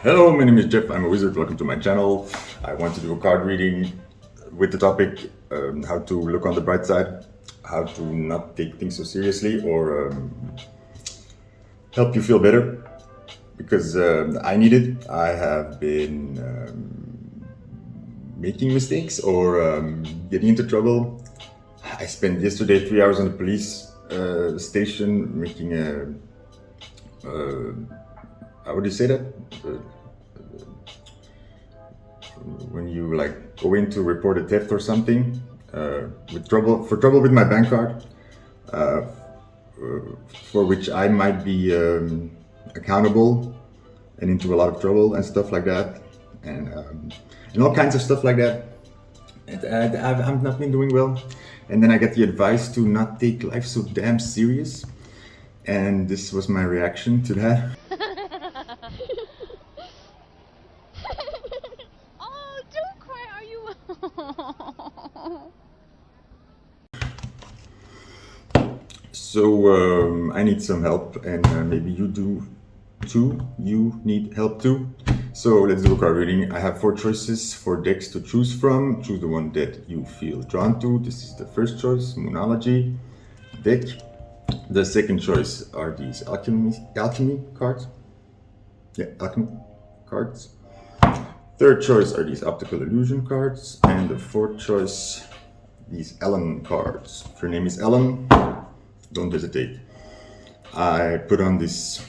Hello, my name is Jeff. I'm a wizard. Welcome to my channel. I want to do a card reading with the topic how to look on the bright side, how to not take things so seriously, or help you feel better, because I need it. I have been making mistakes or getting into trouble. I spent yesterday 3 hours on the police station making a how would you say that? When you like go in to report a theft or something, with trouble with my bank card, for which I might be accountable and into a lot of trouble and stuff like that, and all kinds of stuff like that. And I've not been doing well, and then I get the advice to not take life so damn serious, and this was my reaction to that. Oh, don't cry, are you? So I need some help, and maybe you do too. You need help too. So let's do a card reading. I have 4 choices, 4 decks to choose from. Choose the one that you feel drawn to. This is the first choice, Moonology deck. The second choice are these alchemy cards. Yeah, alchemy cards. Third choice are these optical illusion cards. And the fourth choice, these Ellen cards. If your name is Ellen, don't hesitate. I put on this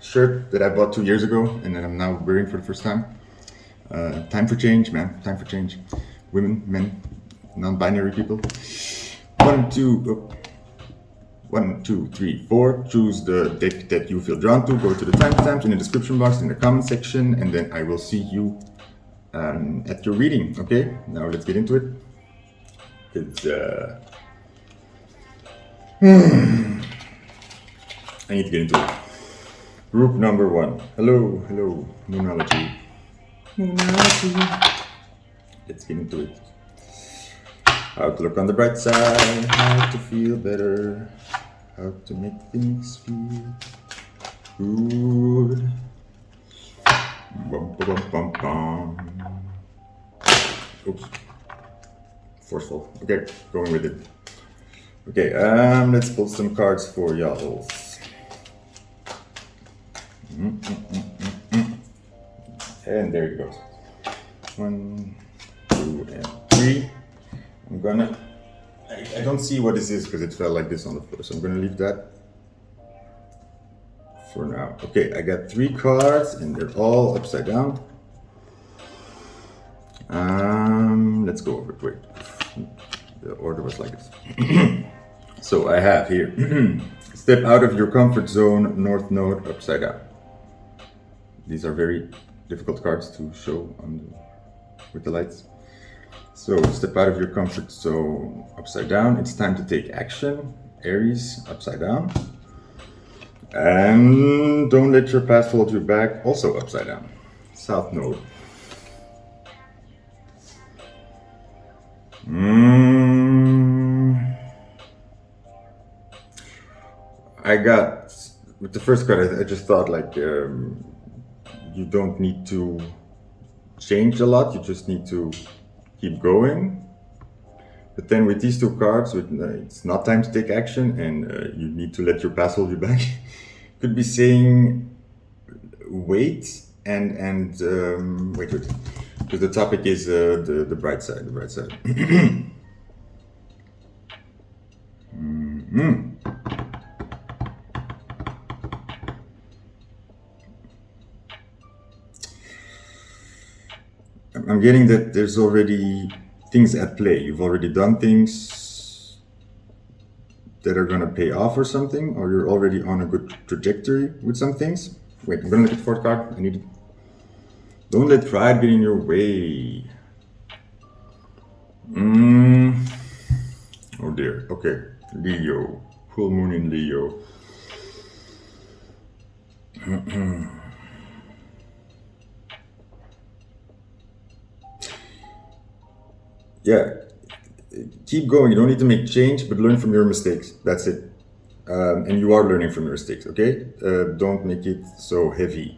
shirt that I bought 2 years ago and that I'm now wearing for the first time. Time for change, man. Time for change. Women, men, non-binary people. 1, 2, 3, 4. Choose the deck that you feel drawn to. Go to the timestamps in the description box in the comment section, and then I will see you at your reading. Okay, now let's get into it. It's I need to get into it. Group number 1. Hello, Moonology. Let's get into it. How to look on the bright side, how to feel better, how to make things feel good. Bum, bum, bum, bum. Oops. Forceful. Okay, going with it. Okay, let's pull some cards for y'all. And there it goes. 1, 2, and 3. I'm gonna, I don't see what this is because it fell like this on the floor, so I'm gonna leave that for now. Okay, I got 3 cards and they're all upside down. Let's go over it quick. The order was like this. So I have here, step out of your comfort zone, North Node upside down. These are very difficult cards to show on with the lights. So step out of your comfort zone, upside down. It's time to take action, Aries, upside down. And don't let your past hold you back, also upside down, South Node. I got, with the first card, I just thought like, you don't need to change a lot, you just need to keep going. But then with these 2 cards, it's not time to take action and you need to let your past hold you back. Could be saying wait and wait, because the topic is the bright side, I'm getting that there's already things at play. You've already done things that are gonna pay off or something, or you're already on a good trajectory with some things. Wait, I'm gonna look at the 4th card. I need it. Don't let pride get in your way. Oh dear. Okay, Leo. Full moon in Leo. Yeah, keep going. You don't need to make change, but learn from your mistakes. That's it. And you are learning from your mistakes, okay? Don't make it so heavy.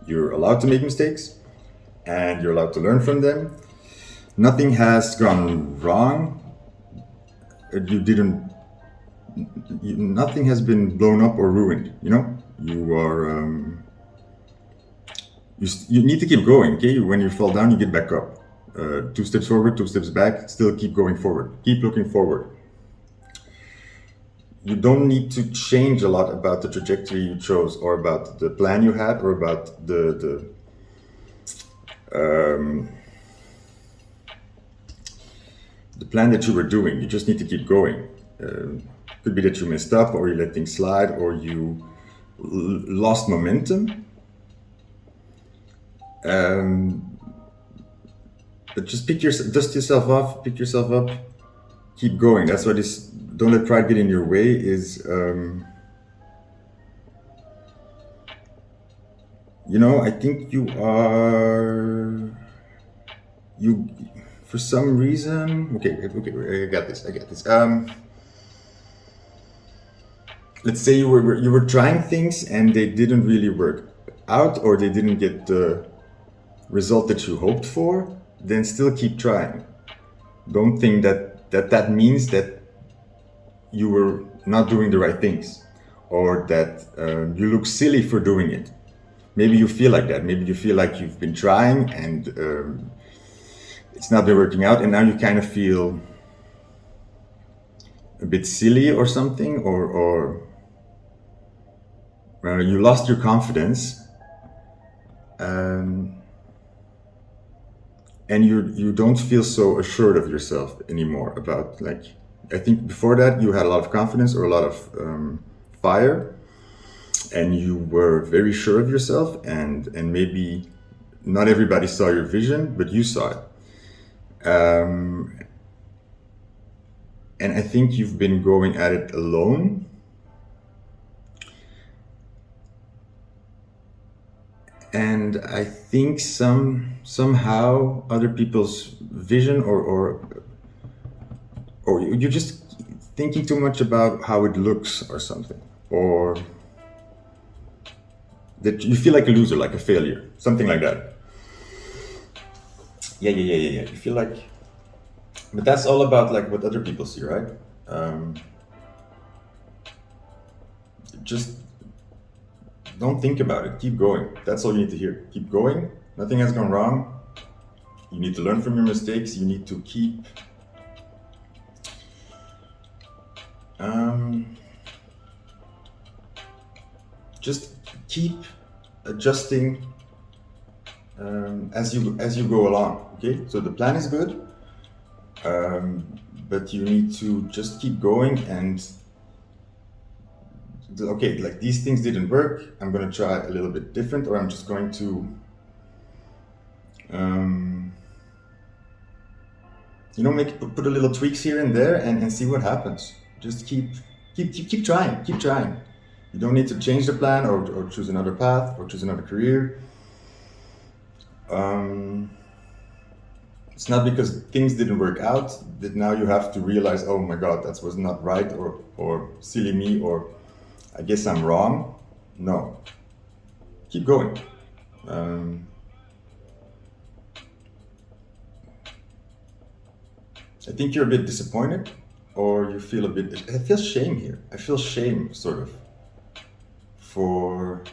You're allowed to make mistakes, and you're allowed to learn from them. Nothing has gone wrong. Nothing has been blown up or ruined. You are. You need to keep going. Okay, when you fall down, you get back up. 2 steps forward, 2 steps back. Still keep going forward. Keep looking forward. You don't need to change a lot about the trajectory you chose, or about the plan you had, or about the plan that you were doing. You just need to keep going. Could be that you messed up, or you let things slide, or you lost momentum. But just dust yourself off, pick yourself up, keep going. That's what is. Don't let pride get in your way. I think you for some reason. Okay, I got this. Let's say you were trying things and they didn't really work out, or they didn't get the result that you hoped for. Then still keep trying. Don't think that means that you were not doing the right things, or that you look silly for doing it. Maybe you feel like that. Maybe you feel like you've been trying and it's not been working out, and now you kind of feel a bit silly or something, or you lost your confidence, and you don't feel so assured of yourself anymore. I think before that you had a lot of confidence, or a lot of fire, and you were very sure of yourself, and maybe not everybody saw your vision, but you saw it. And I think you've been going at it alone. And I think somehow other people's vision, or you're just thinking too much about how it looks or something, or that you feel like a loser, like a failure, something like that. Yeah. You feel like, but that's all about like what other people see, right? Just don't think about it. Keep going. That's all you need to hear. Keep going. Nothing has gone wrong. You need to learn from your mistakes. You need to keep just keep adjusting as you go along. Okay, so the plan is good, but you need to just keep going, and okay, like these things didn't work, I'm going to try a little bit different, or I'm just going to put a little tweaks here and there, and see what happens. Just keep trying. You don't need to change the plan, or choose another path, or choose another career. It's not because things didn't work out that now you have to realize, oh my God, that was not right, or silly me, or I guess I'm wrong. No, keep going. I think you're a bit disappointed, or you feel I feel shame here. I feel shame, sort of, for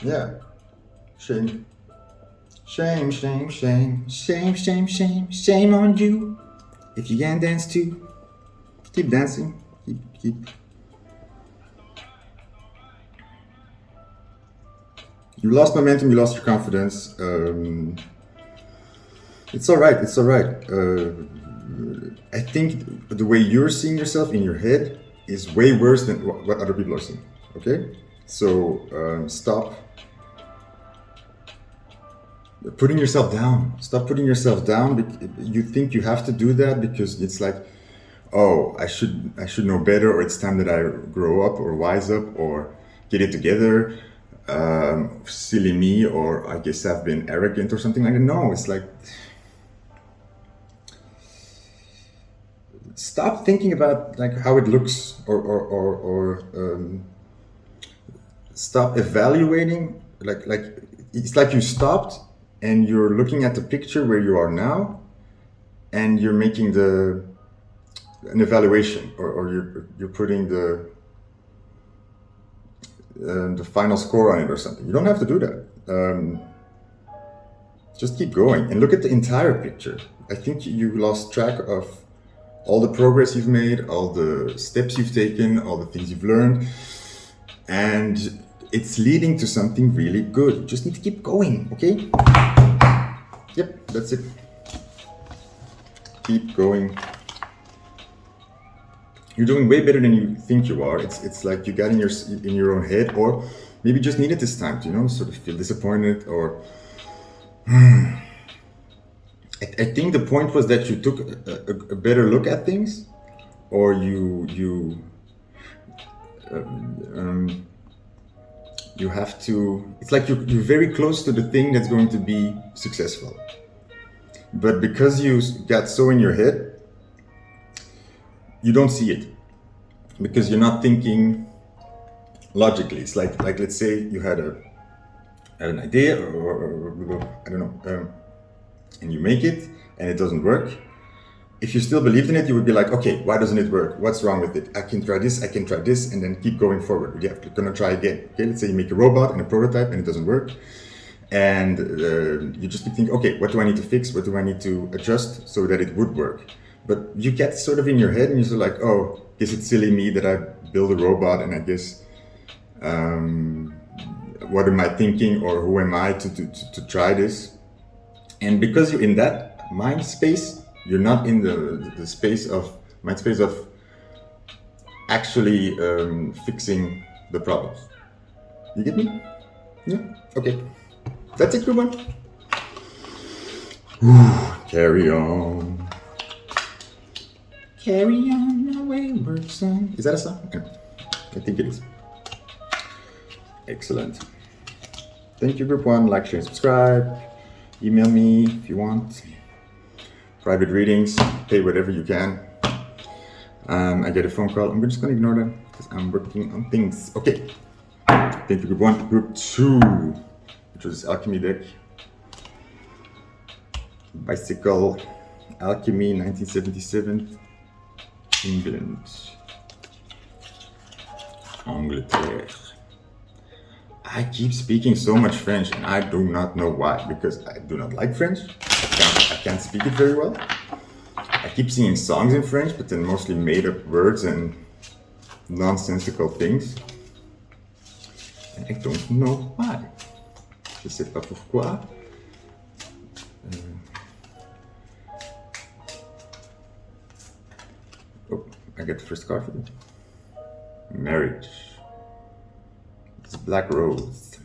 yeah, shame. Shame on you. If you can't dance too, keep dancing. Keep. You lost momentum, you lost your confidence. It's all right. I think the way you're seeing yourself in your head is way worse than what other people are seeing. Okay? So stop putting yourself down. Stop putting yourself down. You think you have to do that because it's like, oh, I should know better, or it's time that I grow up, or wise up, or get it together. Silly me, or I guess I've been arrogant or something like that. No, it's like, stop thinking about like how it looks, or stop evaluating. Like it's like you stopped and you're looking at the picture where you are now, and you're making an evaluation, or you're putting the final score on it or something. You don't have to do that. Just keep going and look at the entire picture. I think you lost track of all the progress you've made, all the steps you've taken, all the things you've learned, and it's leading to something really good. You just need to keep going, okay? Yep, that's it. Keep going. You're doing way better than you think you are. It's like you got in your own head, or maybe just needed this time to, sort of feel disappointed, or I think the point was that you took a better look at things, or you have to. It's like you're very close to the thing that's going to be successful, but because you got so in your head, you don't see it because you're not thinking logically. It's like let's say you had an idea, or I don't know, and you make it and it doesn't work. If you still believed in it, you would be like, okay, why doesn't it work? What's wrong with it? I can try this, and then keep going forward. You're gonna try again. Okay, let's say you make a robot and a prototype and it doesn't work, and you just keep thinking, okay, what do I need to fix? What do I need to adjust so that it would work? But you get sort of in your head and you're sort of like, oh, guess it's silly me that I build a robot, and I guess what am I thinking, or who am I to try this? And because you're in that mind space, you're not in the mind space of actually fixing the problems. You get me? Yeah? Okay. That's it, good one. Carry on. Carry on my wayward son. Is that a song? I think it is. Excellent. Thank you, group one. Like, share, and subscribe. Email me if you want. Private readings. Pay whatever you can. I get a phone call. I'm just going to ignore them because I'm working on things. Okay. Thank you, group one. Group two, which was Alchemy deck. Bicycle. Alchemy, 1977. England. Angleterre. I keep speaking so much French, and I do not know why, because I do not like French. I can't speak it very well. I keep singing songs in French, but then mostly made up words and nonsensical things. And I don't know why. Je sais pas pourquoi. Oh, I get the first card for you. Marriage. It's Black Rose.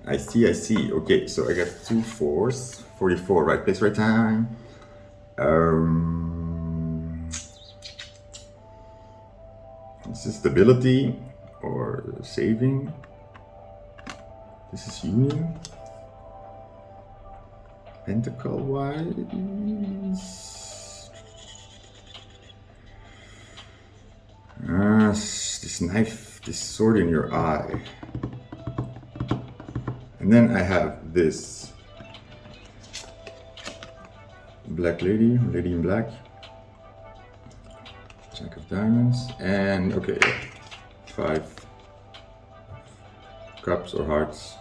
I see. Okay, so I got 2 4s. 44, right place, right time. This is stability or saving. This is union. Pentacle wise. This knife, this sword in your eye. And then I have this black lady in black. Jack of diamonds. And okay, 5 cups or hearts.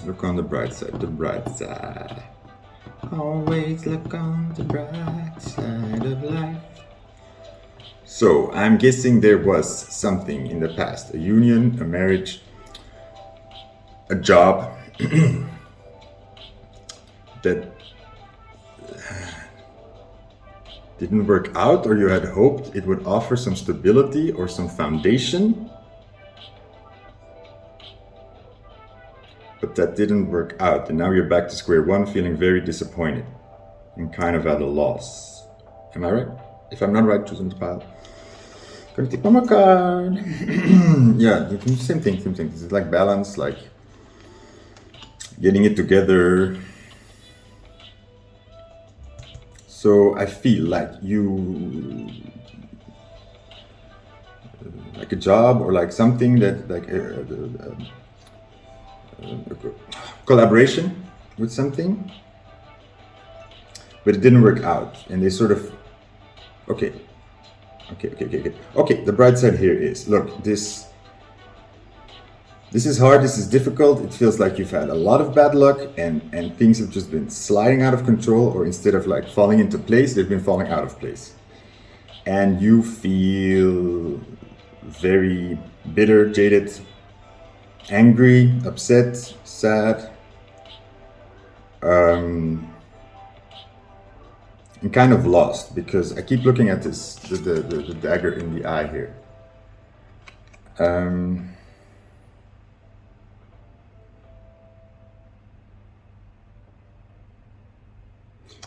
Look on the bright side, Always look on the bright side of life. So I'm guessing there was something in the past, a union, a marriage, a job that didn't work out, or you had hoped it would offer some stability or some foundation, but that didn't work out, and now you're back to square one, feeling very disappointed and kind of at a loss. Am I right? If I'm not right, choose on the pile. Gonna take one more card. Yeah, same thing. This is like balance, like getting it together. So I feel like like a job or like something that like collaboration with something, but it didn't work out, and they sort of okay. The bright side here is, look, this is hard, this is difficult, it feels like you've had a lot of bad luck and things have just been sliding out of control, or instead of like falling into place, they've been falling out of place. And you feel very bitter, jaded, angry, upset, sad, and kind of lost, because I keep looking at this, the dagger in the eye here.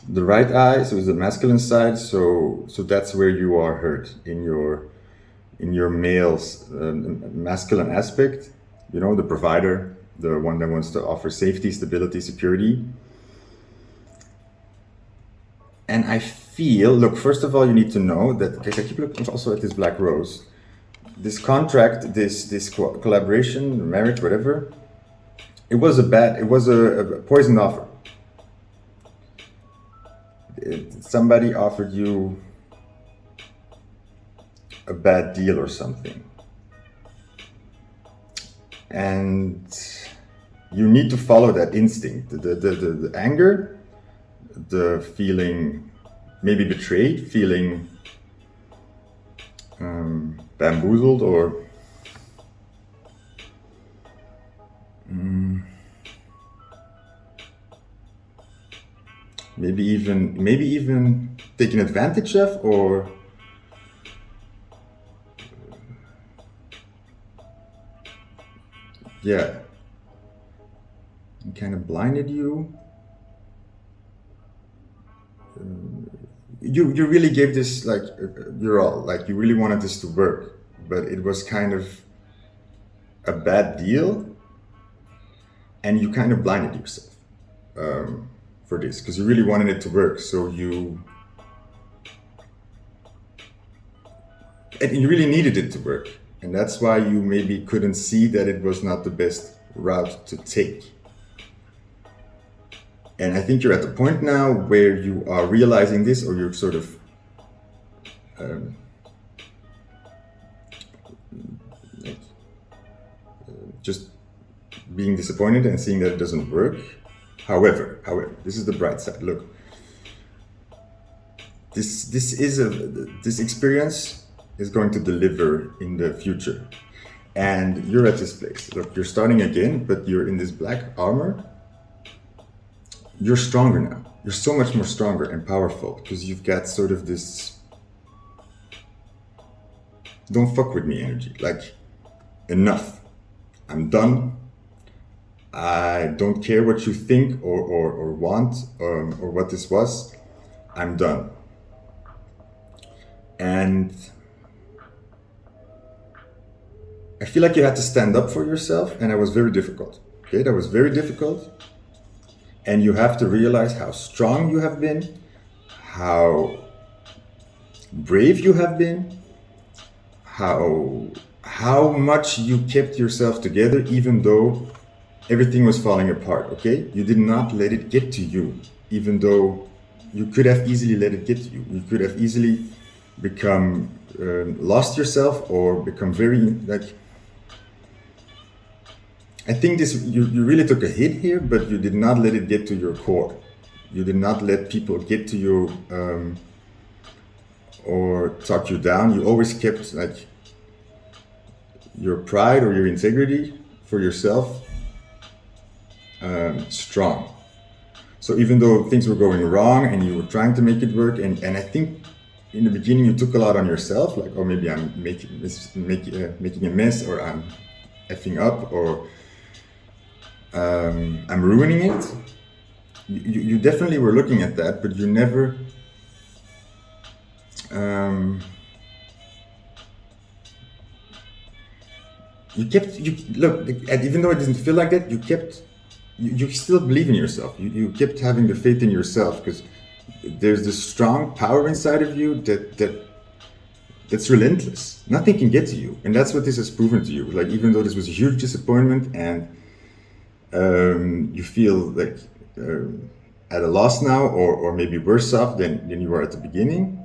The right eye, so is the masculine side, so that's where you are hurt in your male's masculine aspect, you know, the provider, the one that wants to offer safety, stability, security. And I feel, look, first of all, you need to know that, because I keep looking also at this black rose, this contract, this collaboration, marriage, whatever, it was a poisoned offer. Somebody offered you a bad deal or something, and you need to follow that instinct, the anger, the feeling maybe betrayed, feeling bamboozled, or maybe even taken advantage of, or yeah, and kind of blinded you. You really gave this like your all, like you really wanted this to work, but it was kind of a bad deal, and you kind of blinded yourself for this, because you really wanted it to work. So you really needed it to work, and that's why you maybe couldn't see that it was not the best route to take. And I think you're at the point now where you are realizing this, or you're sort of just being disappointed and seeing that it doesn't work. However, this is the bright side. Look, this experience is going to deliver in the future, and you're at this place. Look, you're starting again, but you're in this black armor. You're stronger now. You're so much more stronger and powerful, because you've got sort of this don't fuck with me energy. Like, enough. I'm done. I don't care what you think or want or what this was. I'm done. And I feel like you had to stand up for yourself, and that was very difficult. Okay, that was very difficult. And you have to realize how strong you have been, how brave you have been, how much you kept yourself together even though everything was falling apart, okay? You did not let it get to you, even though you could have easily let it get to you. You could have easily become lost yourself, or become very like, I think this, you really took a hit here, but you did not let it get to your core. You did not let people get to you or talk you down. You always kept like your pride or your integrity for yourself strong. So even though things were going wrong and you were trying to make it work, and I think in the beginning you took a lot on yourself, like, oh, maybe I'm making a mess, or I'm effing up, or I'm ruining it. You definitely were looking at that, but you never look, and even though it didn't feel like that, you kept you still believe in yourself. You kept having the faith in yourself because there's this strong power inside of you that's relentless. Nothing can get to you, and that's what this has proven to you. Like even though this was a huge disappointment, and you feel like at a loss now, or maybe worse off than you were at the beginning.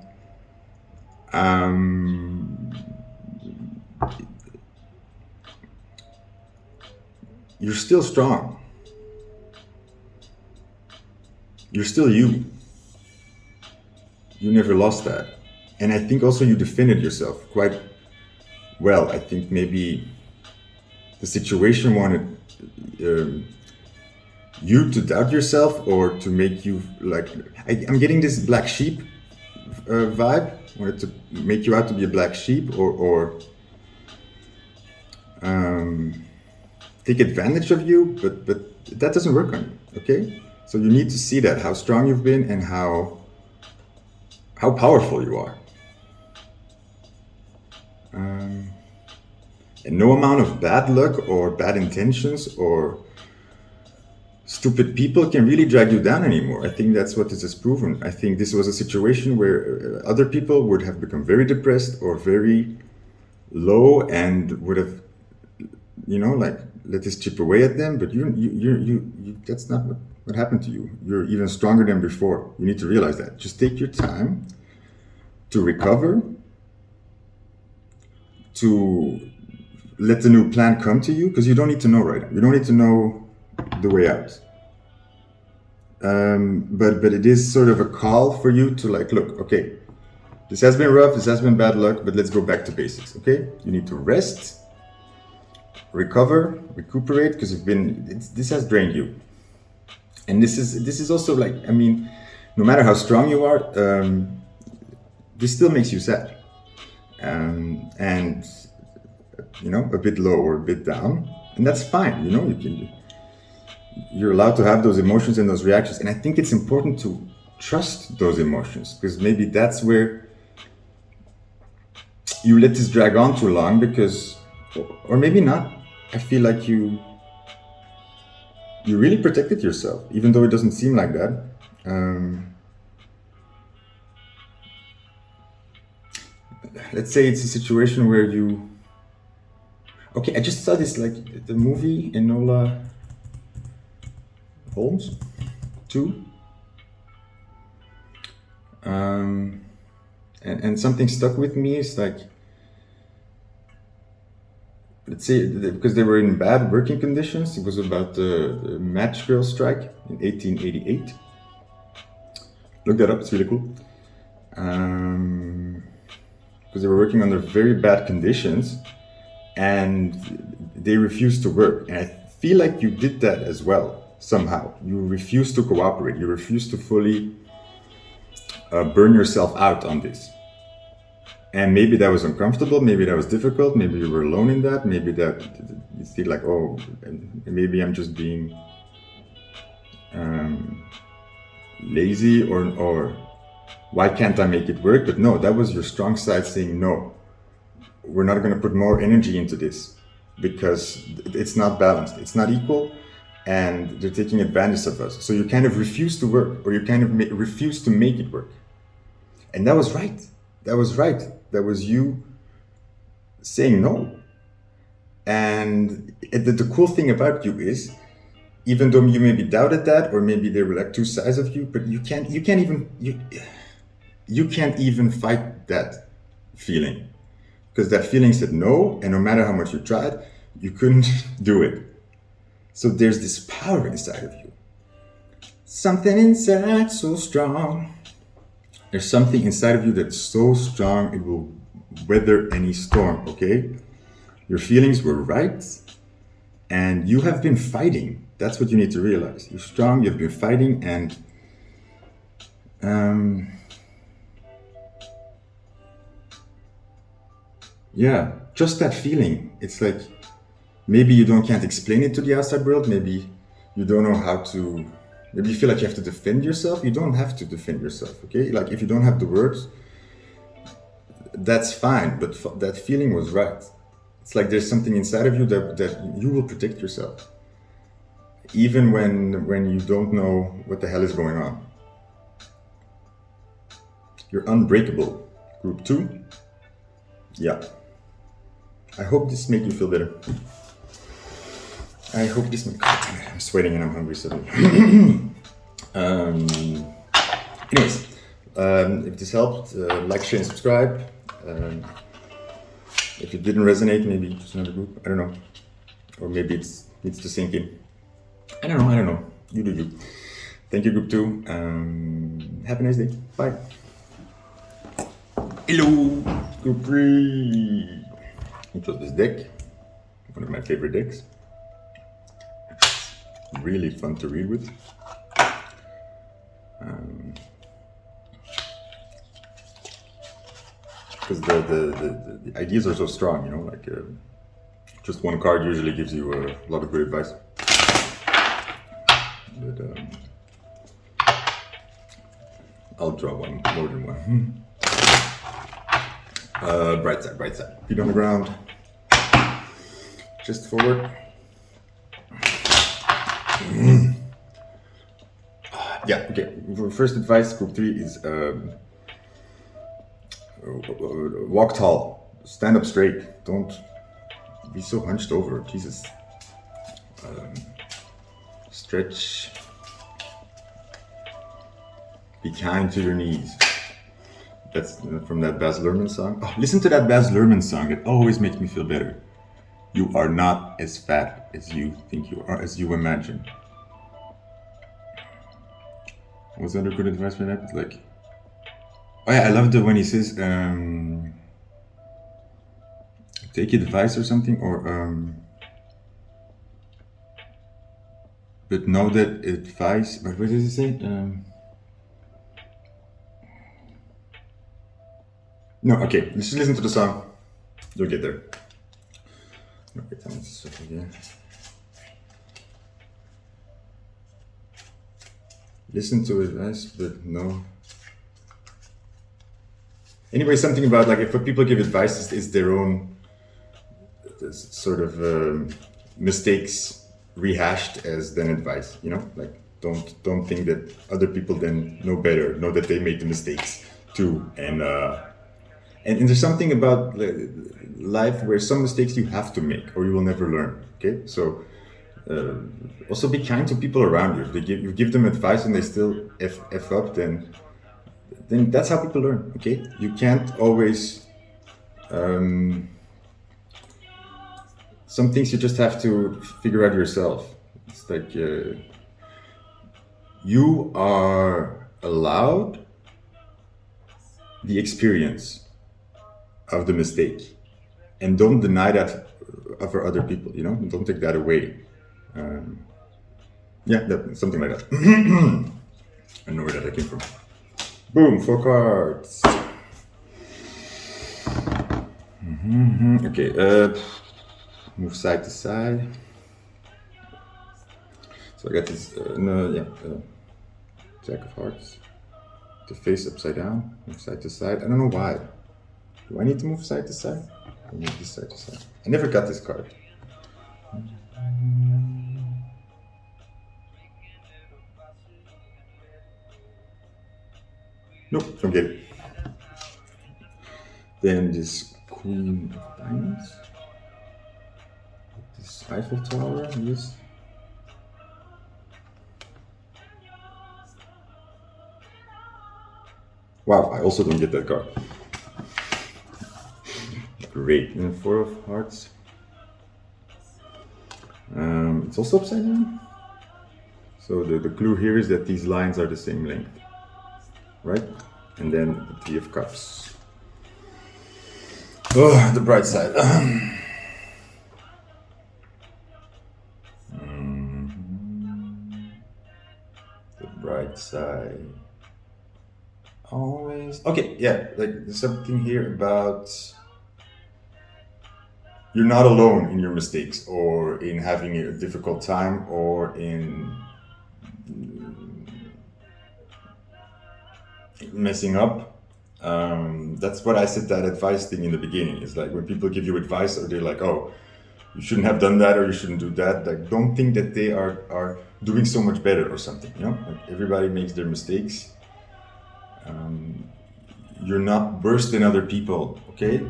You're still strong. You're still you. You never lost that. And I think also you defended yourself quite well. I think maybe the situation wanted you to doubt yourself, or to make you like, I'm getting this black sheep vibe. Wanted to make you out to be a black sheep, or take advantage of you, but that doesn't work on you, okay? So you need to see that, how strong you've been and how powerful you are. And no amount of bad luck or bad intentions or stupid people can really drag you down anymore. I think that's what this has proven. I think this was a situation where other people would have become very depressed or very low and would have, like, let this chip away at them. But you that's not what happened to you. You're even stronger than before. You need to realize that. Just take your time to recover, to let the new plan come to you, because you don't need to know right now. You don't need to know the way out. But it is sort of a call for you to like, look, okay, this has been rough, this has been bad luck, but let's go back to basics, okay? You need to rest, recover, recuperate, because this has drained you. And this is also like, I mean, no matter how strong you are, this still makes you sad. And a bit low or a bit down, and that's fine. You're allowed to have those emotions and those reactions, and I think it's important to trust those emotions, because maybe that's where you let this drag on too long, because, or maybe not. I feel like you really protected yourself, even though it doesn't seem like that. Let's say it's a situation where I just saw this, like the movie Enola Holmes 2. And something stuck with me. It's like, let's say, because they were in bad working conditions. It was about the match girl strike in 1888. Look that up, it's really cool. Because they were working under very bad conditions, and they refused to work. And I feel like you did that as well, somehow. You refused to cooperate. You refused to fully burn yourself out on this. And maybe that was uncomfortable, maybe that was difficult, maybe you were alone in that, maybe that you feel like, oh, maybe I'm just being lazy, or why can't I make it work? But no, that was your strong side saying, no, we're not going to put more energy into this, because it's not balanced, it's not equal, and they're taking advantage of us. So you kind of refuse to work, or you kind of refuse to make it work. And that was right. That was right. That was you saying no. And the cool thing about you is, even though you maybe doubted that, or maybe there were like two sides of you, but you can't even fight that feeling, because that feeling said no, and no matter how much you tried, you couldn't do it. So there's this power inside of you. Something inside so strong. There's something inside of you that's so strong, it will weather any storm, okay? Your feelings were right, and you have been fighting. That's what you need to realize. You're strong, you've been fighting, and yeah, just that feeling. It's like, maybe you can't explain it to the outside world, maybe you don't know how to. Maybe you feel like you have to defend yourself. You don't have to defend yourself, okay? Like, if you don't have the words, that's fine, but that feeling was right. It's like there's something inside of you that you will protect yourself. even when you don't know what the hell is going on. You're unbreakable. Group 2. Yeah. I hope this makes you feel better. I hope this makes... I'm sweating and I'm hungry suddenly. Anyways, if this helped, like, share, and subscribe. If it didn't resonate, maybe just another group. I don't know. Or maybe it needs to sink in. I don't know. You do you. Thank you, group 2. Have a nice day. Bye. Hello, group 3. I chose this deck. One of my favorite decks. Really fun to read with. Because the ideas are so strong, you know, like just one card usually gives you a lot of good advice. But I'll draw one, more than one. Bright side. Feet on the ground. Just forward. Yeah, okay. First advice, group 3 is walk tall, stand up straight. Don't be so hunched over. Jesus. Stretch. Be kind to your knees. That's from that Baz Luhrmann song. Oh, listen to that Baz Luhrmann song. It always makes me feel better. You are not as fat as you think you are, as you imagine. Was that a good advice for that? Like, oh yeah, I loved it when he says, take advice or something, or but know that advice. But what does he say? No, okay. Let's just listen to the song. You'll get there. Okay, tell me this stuff again. Listen to advice, but no. Anyway, something about like if people give advice, it's their own sort of mistakes rehashed as then advice. You know, like don't think that other people then know better, know that they made the mistakes too, and there's something about life where some mistakes you have to make or you will never learn. Okay, so. Also be kind to people around you. If you give them advice and they still f up, then that's how people learn. Okay, you can't always. Some things you just have to figure out yourself. It's like you are allowed the experience of the mistake, and don't deny that for other people. You know, don't take that away. Yeah, something like that. I know where that came from. Boom, 4 cards. Okay, move side to side. So I got this, Jack of Hearts. The face upside down, move side to side. I don't know why. Do I need to move side to side? I move this side to side. I never got this card. Nope, don't get it. Then this Queen of Diamonds. This Eiffel Tower, yes. Wow, I also don't get that card. Great, and 4 of Hearts. It's also upside down. So the clue here is that these lines are the same length. Right? And then the 3 of Cups. Oh, the bright side. The bright side. Always. Okay, yeah, like there's something here about you're not alone in your mistakes or in having a difficult time or in messing up. That's what I said, that advice thing in the beginning. It's like when people give you advice or they're like, oh, you shouldn't have done that or you shouldn't do that. Like, don't think that they are doing so much better or something. Like everybody makes their mistakes. You're not worse than other people, okay?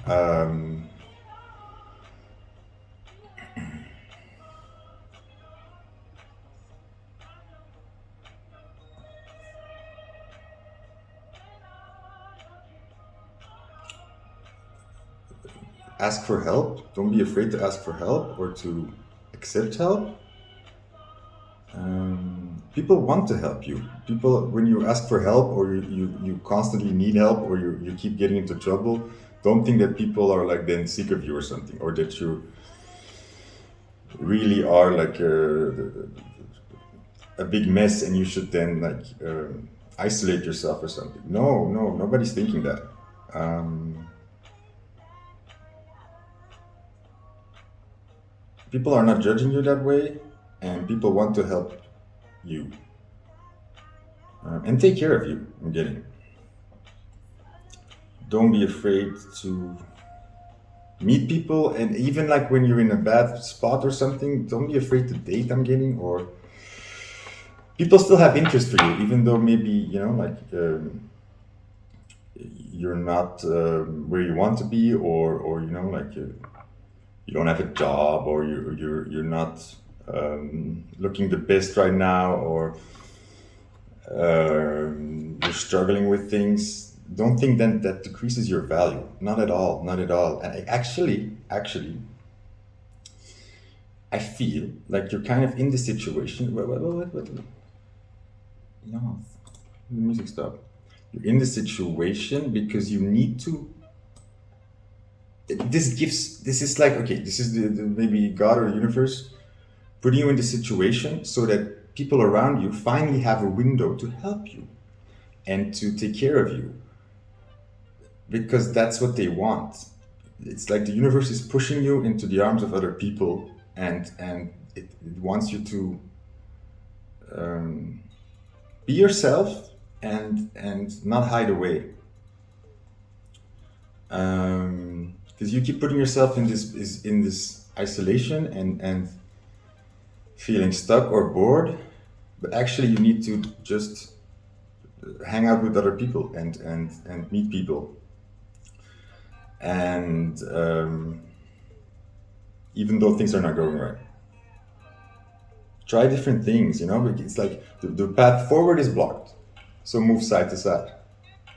Um, Ask for help. Don't be afraid to ask for help or to accept help. People want to help you. People, when you ask for help or you constantly need help or you keep getting into trouble, don't think that people are like then sick of you or something, or that you really are like a big mess and you should then like isolate yourself or something. No, nobody's thinking that. People are not judging you that way, and people want to help you and take care of you. I'm getting. Don't be afraid to meet people, and even like when you're in a bad spot or something, don't be afraid to date. I'm getting, or people still have interest for you, even though maybe you're not where you want to be, or like you don't have a job, or you're not looking the best right now, or you're struggling with things. Don't think then that decreases your value. Not at all. Not at all. And actually, I feel like you're kind of in the situation. What? No, the music stopped. You're in the situation because you need to. This is like, okay, this is the maybe God or the universe putting you in the situation so that people around you finally have a window to help you and to take care of you, because that's what they want. It's like the universe is pushing you into the arms of other people, and it wants you to be yourself and not hide away. Because you keep putting yourself in this isolation and feeling stuck or bored, but actually you need to just hang out with other people and meet people. And even though things are not going right, try different things. It's like the path forward is blocked, so move side to side.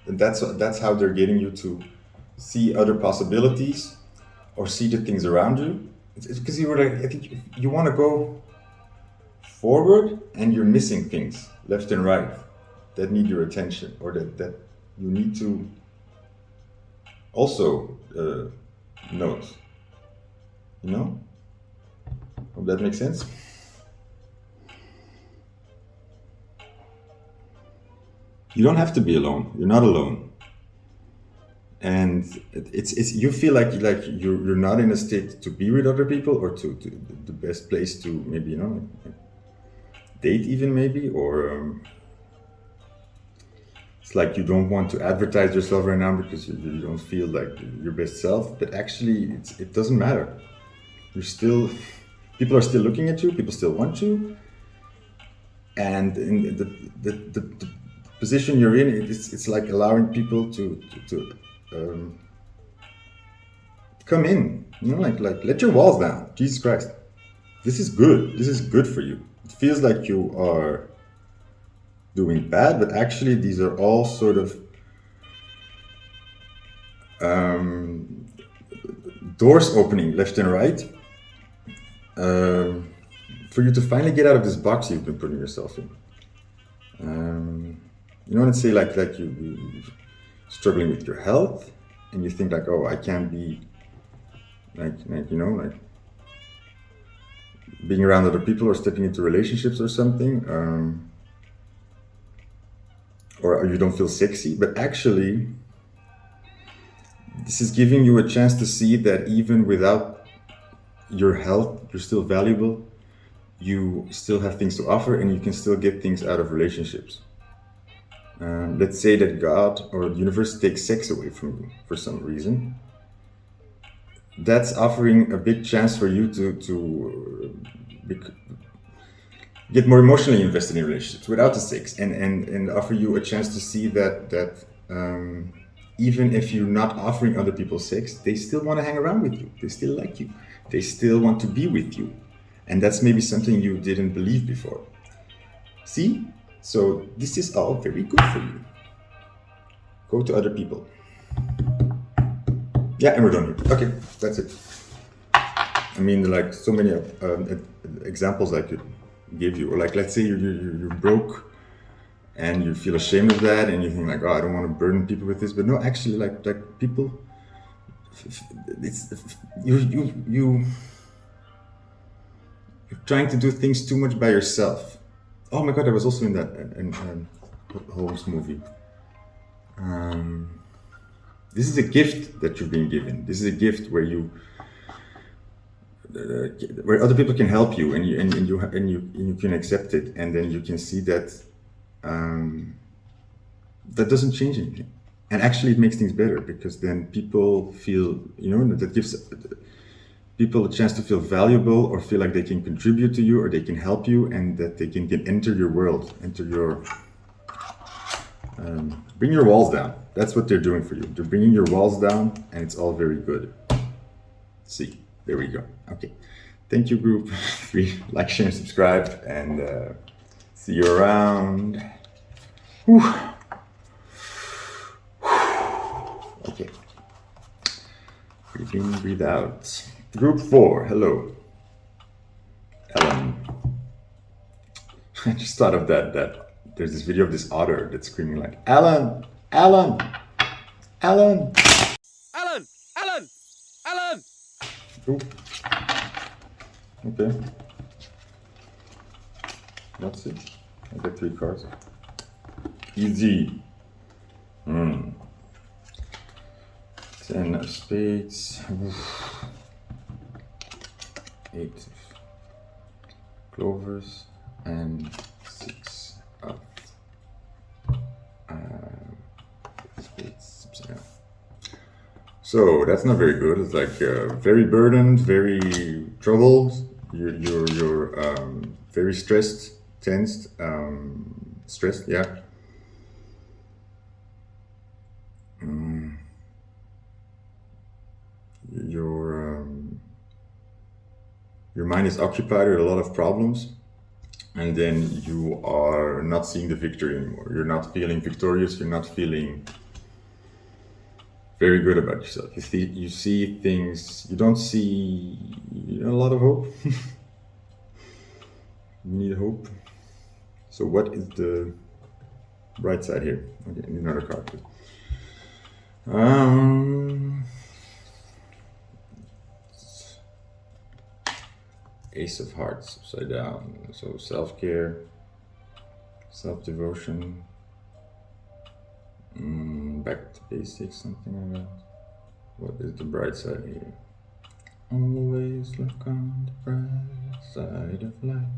And that's how they're getting you to see other possibilities or see the things around you. It's because I think you want to go forward and you're missing things left and right that need your attention, or that you need to also note. Hope that makes sense. You don't have to be alone. You're not alone. And it's you feel like you're not in a state to be with other people, or to the best place to maybe date even, maybe, or it's like you don't want to advertise yourself right now because you don't feel like your best self. But actually it doesn't matter. People are still looking at you, people still want you, and in the position you're in, it's like allowing people to come in, like let your walls down. Jesus Christ, this is good for you. It feels like you are doing bad, but actually these are all sort of doors opening left and right, for you to finally get out of this box you've been putting yourself in. Let's say like you struggling with your health, and you think like, oh, I can't be like being around other people or stepping into relationships or something, or you don't feel sexy. But actually this is giving you a chance to see that even without your health, you're still valuable, you still have things to offer, and you can still get things out of relationships. Let's say that God or the universe takes sex away from you for some reason. that's offering a big chance for you to get more emotionally invested in relationships without the 6, and offer you a chance to see that even if you're not offering other people 6, they still want to hang around with you. They still like you. They still want to be with you. And that's maybe something you didn't believe before. See? So this is all very good for you. Go to other people. Yeah, and we're done here. Okay, that's it. I mean, like so many examples I could give you. Or like, let's say you're broke and you feel ashamed of that, and you think like, oh, I don't want to burden people with this. But no, actually, like people, it's you're trying to do things too much by yourself. Oh my God, I was also in that Holmes movie. This is a gift that you've been given. This is a gift where where other people can help you, and you can accept it, and then you can see that that doesn't change anything, and actually it makes things better, because then people feel, that gives people a chance to feel valuable, or feel like they can contribute to you, or they can help you, and that they can enter your world, enter your bring your walls down. That's what they're doing for you. They're bringing your walls down, and it's all very good. See, there we go. Okay, thank you, group 3. Like, share, and subscribe, and see you around. Whew. Okay, breathe in, breathe out. Group 4, hello, Ellen. I just thought of that there's this video of this otter that's screaming like, Alan, Alan, Alan, Alan, Alan, Alan. Ooh. Okay. That's it. I got 3 cards. Easy. 10 of spades. 8 of clovers and 6 of spades upside down. So that's not very good. It's like very burdened, very troubled. You're very stressed, tensed, stressed. Yeah. Your mind is occupied with a lot of problems, and then you are not seeing the victory anymore. You're not feeling victorious. You're not feeling very good about yourself. You see things. You don't see a lot of hope. You need hope. So what is the right side here? Okay, I need another card. Ace of Hearts upside down. So self-care, self-devotion, back to basics, something like that. What is the bright side here? Always look on the bright side of life.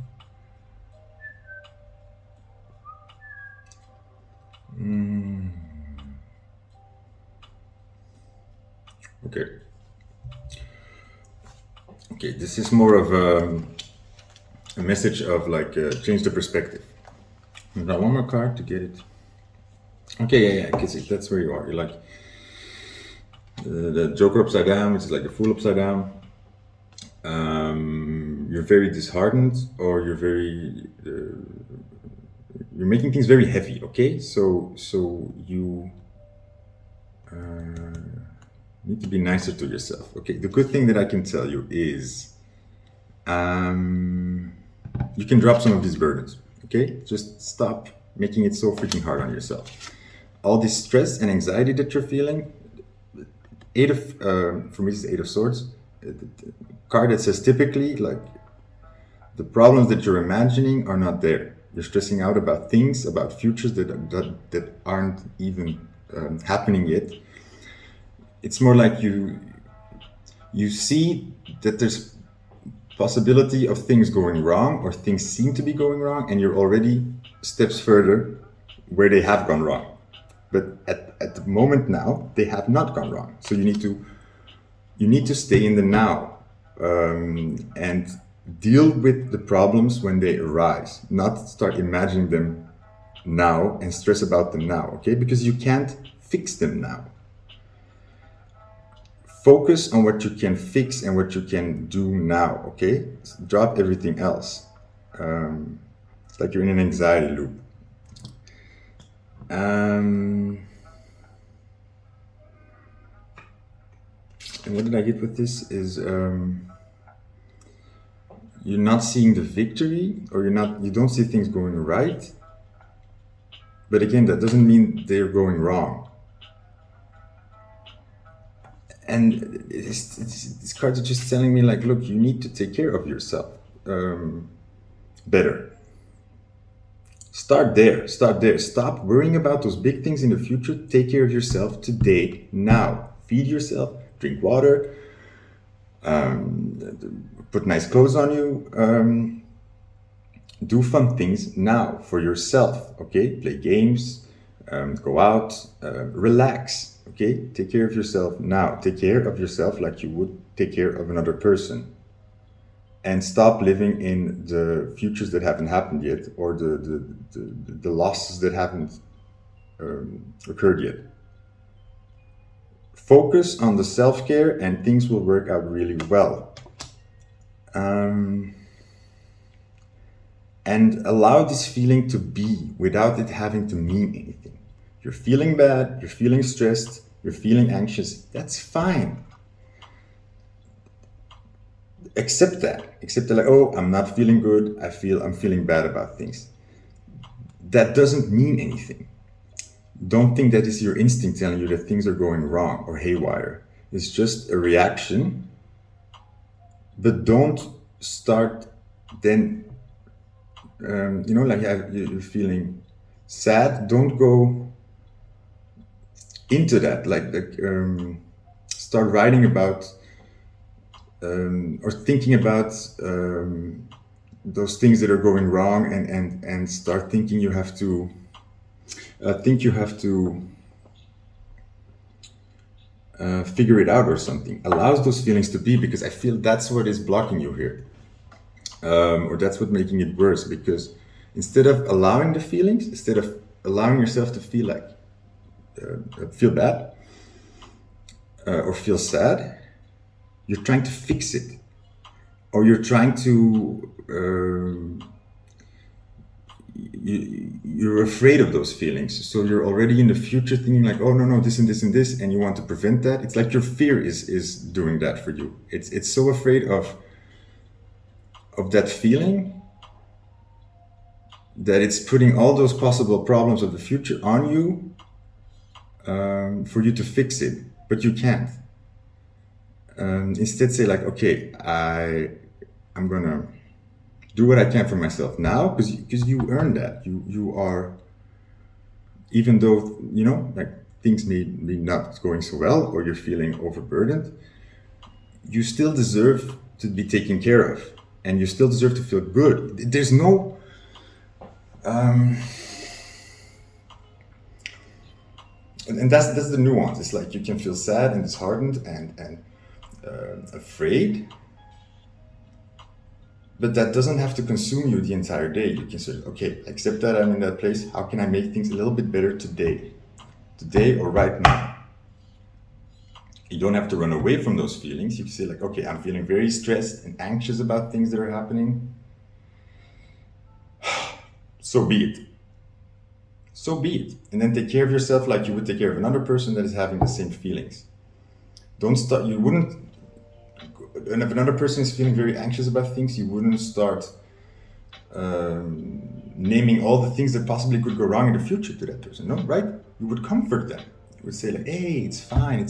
Okay, this is more of a message of like change the perspective. Now one more card to get it. Okay, yeah, because that's where you are. You're like the Joker upside down, which is like a Fool upside down. You're very disheartened, or you're making things very heavy. Okay, so you need to be nicer to yourself. Okay, the good thing that I can tell you is you can drop some of these burdens. Okay, just stop making it so freaking hard on yourself. All this stress and anxiety that you're feeling. For me, this is 8 of Swords. The card that says typically, like, the problems that you're imagining are not there. You're stressing out about things, about futures that aren't even happening yet. It's more like you see that there's possibility of things going wrong, or things seem to be going wrong, and you're already steps further where they have gone wrong. But at the moment now, they have not gone wrong. So you need to You need to stay in the now and deal with the problems when they arise, not start imagining them now and stress about them now, okay? Because you can't fix them now. Focus on what you can fix and what you can do now, okay? Drop everything else. It's like you're in an anxiety loop. And what did I get with this is you're not seeing the victory, or you don't see things going right. But again, that doesn't mean they're going wrong. And these cards are just telling me, like, look, you need to take care of yourself better. Start there. Stop worrying about those big things in the future. Take care of yourself today, now. Feed yourself, drink water, put nice clothes on you. Do fun things now for yourself, okay? Play games, go out, relax, okay? Take care of yourself now. Take care of yourself like you would take care of another person. And stop living in the futures that haven't happened yet, or the losses that haven't occurred yet. Focus on the self-care and things will work out really well. And allow this feeling to be without it having to mean anything. You're feeling bad, you're feeling stressed, you're feeling anxious, that's fine. Accept that, like, oh, I'm not feeling good, I'm feeling bad about things. That doesn't mean anything. Don't think that is your instinct telling you that things are going wrong or haywire. It's just a reaction, but don't start then, like you're feeling sad, don't go into that, start writing about or thinking about those things that are going wrong and start thinking you have to figure it out or something. Allows those feelings to be, because I feel that's what is blocking you here. Or that's what's making it worse, because instead of allowing the feelings, instead of allowing yourself to feel bad or feel sad, you're trying to fix it, or you're trying to you're afraid of those feelings, so you're already in the future thinking like, oh no, this and this and this, and you want to prevent that. It's like your fear is doing that for you. It's so afraid of that feeling that it's putting all those possible problems of the future on you for you to fix it, but you can't. Instead say like, okay, I'm gonna do what I can for myself now, because you earned that. You are, even though like things may be not going so well, or you're feeling overburdened, you still deserve to be taken care of, and you still deserve to feel good. There's no and that's the nuance. It's like you can feel sad and disheartened and afraid, but that doesn't have to consume you the entire day. You can say, okay, accept that I'm in that place. How can I make things a little bit better today or right now? You don't have to run away from those feelings. You can say like, okay, I'm feeling very stressed and anxious about things that are happening. So be it. And then take care of yourself like you would take care of another person that is having the same feelings. And if another person is feeling very anxious about things, you wouldn't start naming all the things that possibly could go wrong in the future to that person, no, right? You would comfort them. You would say like, hey, it's fine.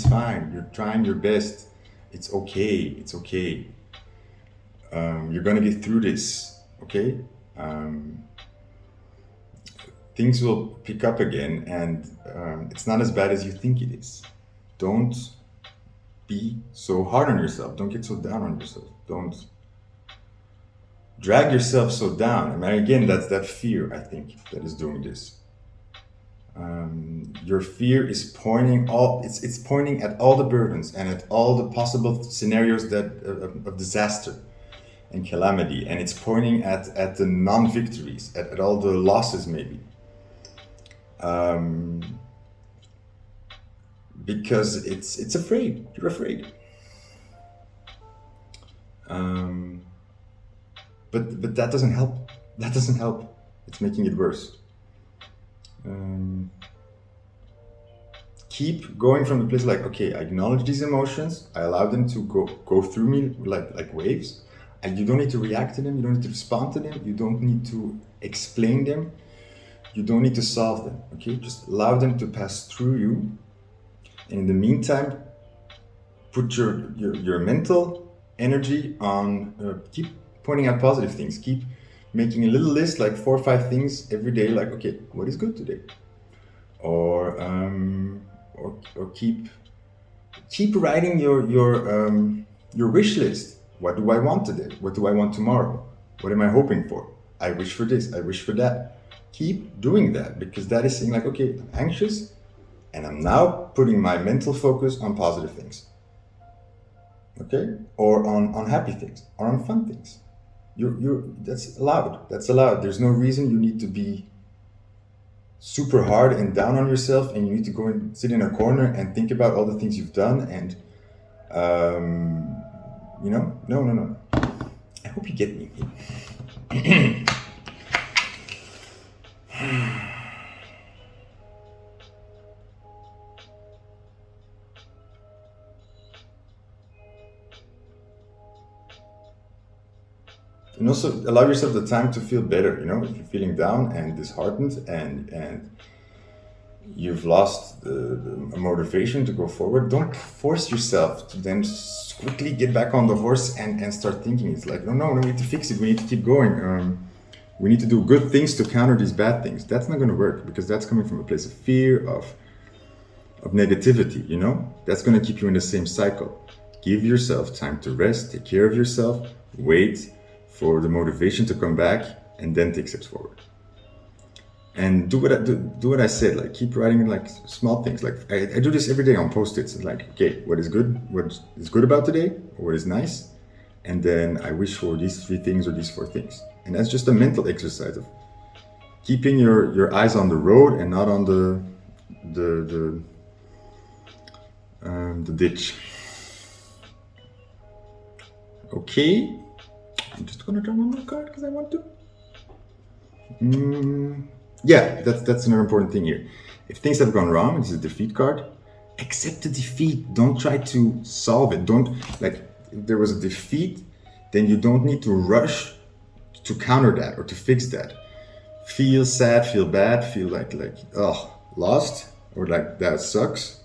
You're trying your best. It's okay. You're gonna get through this, okay? Things will pick up again, and it's not as bad as you think it is. Don't be so hard on yourself. Don't get so down on yourself. Don't drag yourself so down. I mean, again, that's that fear, I think, that is doing this. Your fear is pointing it's pointing at all the burdens and at all the possible scenarios that of disaster and calamity, and it's pointing at the non-victories, at all the losses maybe. Because it's afraid. You're afraid. But that doesn't help. That doesn't help. It's making it worse. Keep going from the place like, okay, I acknowledge these emotions. I allow them to go through me like waves. And you don't need to react to them. You don't need to respond to them. You don't need to explain them. You don't need to solve them. Okay, just allow them to pass through you. And in the meantime, put your mental energy on, keep pointing out positive things. Keep making a little list, like 4 or 5 things every day, like, okay, what is good today? Or keep writing your wish list. What do I want today? What do I want tomorrow? What am I hoping for? I wish for this, I wish for that. Keep doing that, because that is saying like, okay, I'm anxious, and I'm now putting my mental focus on positive things. Okay? Or on happy things, or on fun things. That's allowed. That's allowed. There's no reason you need to be super hard and down on yourself, and you need to go and sit in a corner and think about all the things you've done, and no. I hope you get me. And also allow yourself the time to feel better. If you're feeling down and disheartened and you've lost the motivation to go forward, don't force yourself to then quickly get back on the horse and start thinking. It's like, no, we need to fix it. We need to keep going. We need to do good things to counter these bad things. That's not going to work, because that's coming from a place of fear, of negativity. That's going to keep you in the same cycle. Give yourself time to rest, take care of yourself, wait for the motivation to come back, and then take steps forward. And do what I said, like keep writing like small things. Like I do this every day on Post-its. It's like, okay, what is good about today, or what is nice, and then I wish for these 3 things or these 4 things. And that's just a mental exercise of keeping your eyes on the road and not on the ditch. Okay. I'm just gonna draw one more card because I want to. Yeah, that's another important thing here. If things have gone wrong, this is a defeat card. Accept the defeat. Don't try to solve it. Don't, like, if there was a defeat, then you don't need to rush to counter that or to fix that. Feel sad, feel bad, feel like lost, or like that sucks.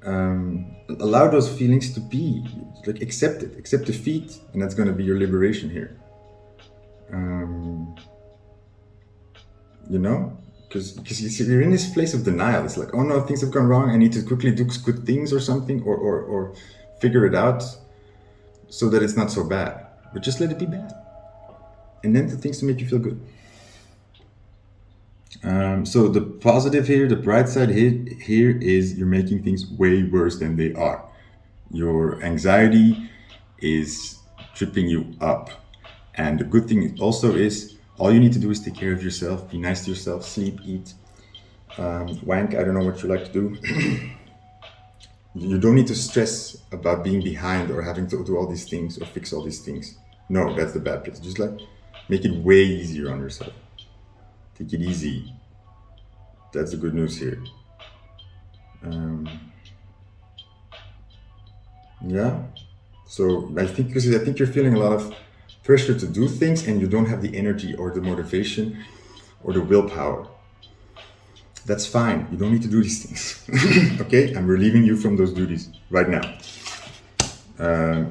Allow those feelings to be, like, accept it, accept defeat, and that's going to be your liberation here. Because you're in this place of denial. It's like, oh no, things have gone wrong, I need to quickly do good things or something, or figure it out so that it's not so bad. But just let it be bad, and then do things to make you feel good. So the positive here, the bright side here is you're making things way worse than they are. Your anxiety is tripping you up. And the good thing also is, all you need to do is take care of yourself, be nice to yourself, sleep, eat, wank, I don't know what you like to do. You don't need to stress about being behind or having to do all these things or fix all these things. No, that's the bad place. Just like make it way easier on yourself. Take it easy. That's the good news here. Yeah. So I think you're feeling a lot of pressure to do things, and you don't have the energy or the motivation or the willpower. That's fine. You don't need to do these things. Okay? I'm relieving you from those duties right now.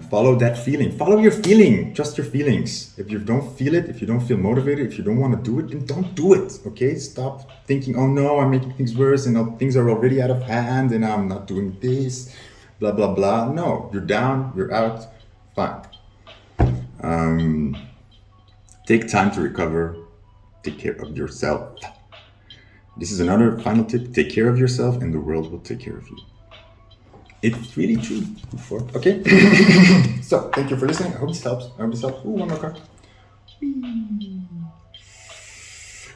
Follow that feeling. Follow your feeling. Trust your feelings. If you don't feel it, if you don't feel motivated, if you don't want to do it, then don't do it. Okay? Stop thinking, oh no, I'm making things worse, and things are already out of hand, and I'm not doing this, blah, blah, blah. No, you're down, you're out, fine. Take time to recover. Take care of yourself. This is another final tip. Take care of yourself and the world will take care of you. It's really true. Okay. So thank you for listening. I hope this helps. Ooh, one more card.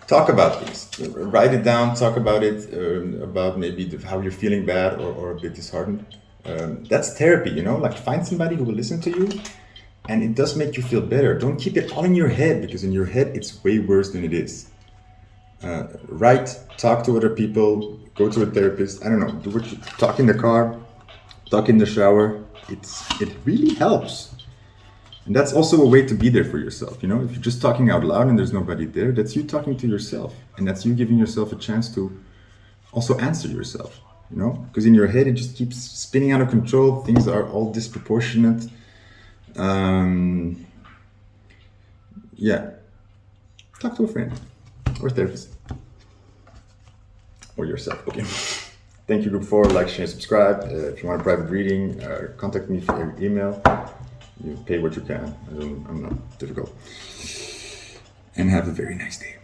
Talk about this. Write it down. Talk about it. About maybe how you're feeling bad or a bit disheartened. That's therapy, you know. Like find somebody who will listen to you, and it does make you feel better. Don't keep it all in your head, because in your head it's way worse than it is. Write. Talk to other people. Go to a therapist. I don't know. Do what you talk in the car. Talk in the shower. It really helps. And that's also a way to be there for yourself. You know, if you're just talking out loud and there's nobody there, that's you talking to yourself. And that's you giving yourself a chance to also answer yourself, you know, because in your head, it just keeps spinning out of control. Things are all disproportionate. Yeah. Talk to a friend or a therapist or yourself. Okay. Thank you, group 4. Like, share, subscribe. If you want a private reading, contact me via email. You pay what you can. I'm not difficult. And have a very nice day.